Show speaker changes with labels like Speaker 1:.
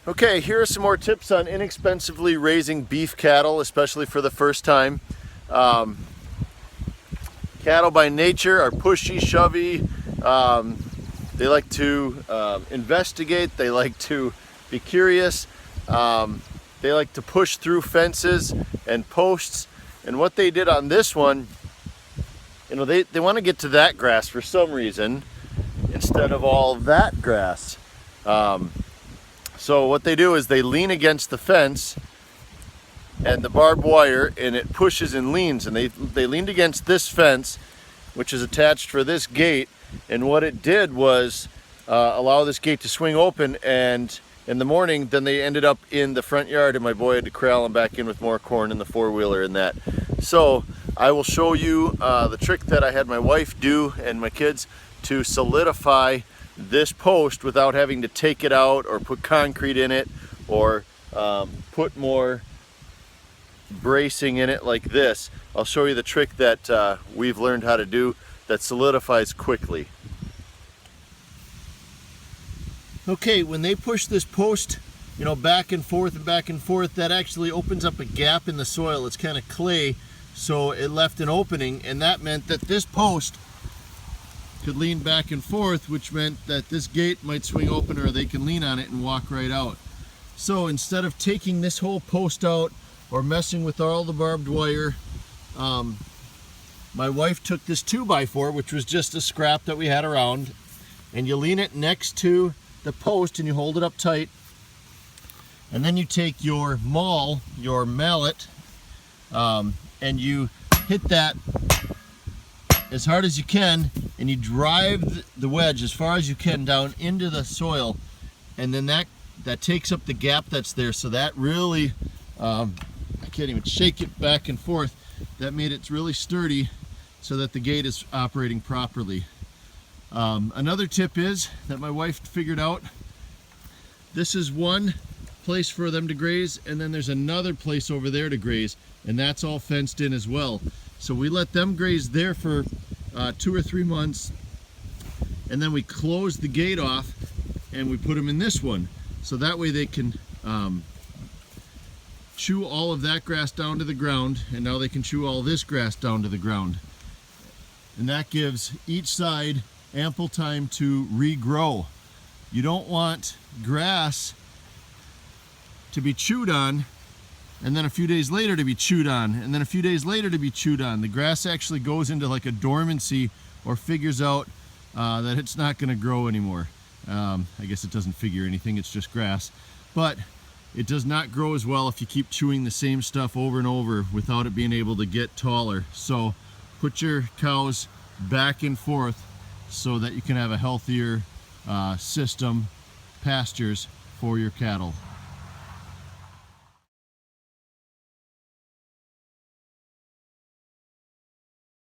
Speaker 1: Okay, here are some more tips on inexpensively raising beef cattle, especially for the first time. Cattle by nature are pushy, shovey. They like to investigate. They like to be curious. They like to push through fences and posts. And what they did on this one, they want to get to that grass for some reason instead of all that grass. So what they do is they lean against the fence and the barbed wire, and it pushes and leans, and they leaned against this fence, which is attached for this gate, and what it did was allow this gate to swing open, and in the morning then they ended up in the front yard, and my boy had to corral them back in with more corn in the four-wheeler and that. So I will show you the trick that I had my wife do and my kids to solidify this post without having to take it out or put concrete in it or put more bracing in it like this. I'll show you the trick that we've learned how to do that solidifies quickly. Okay, when they push this post, back and forth, that actually opens up a gap in the soil. It's kind of clay, so it left an opening, and that meant that this post could lean back and forth, which meant that this gate might swing open, or they can lean on it and walk right out. So instead of taking this whole post out or messing with all the barbed wire, my wife took this 2x4, which was just a scrap that we had around, and you lean it next to the post and you hold it up tight, and then you take your maul, your mallet, and you hit that as hard as you can, and you drive the wedge as far as you can down into the soil, and then that takes up the gap that's there. So that really, I can't even shake it back and forth. That made it really sturdy so that the gate is operating properly. Another tip is that my wife figured out, this is one place for them to graze, and then there's another place over there to graze, and that's all fenced in as well. So we let them graze there for 2 or 3 months, and then we close the gate off and we put them in this one. So that way they can chew all of that grass down to the ground, and now they can chew all this grass down to the ground. And that gives each side ample time to regrow. You don't want grass to be chewed on and then a few days later to be chewed on, and then a few days later to be chewed on. The grass actually goes into like a dormancy, or figures out that it's not going to grow anymore. I guess it doesn't figure anything, it's just grass. But it does not grow as well if you keep chewing the same stuff over and over without it being able to get taller. So put your cows back and forth so that you can have a healthier system, pastures for your cattle.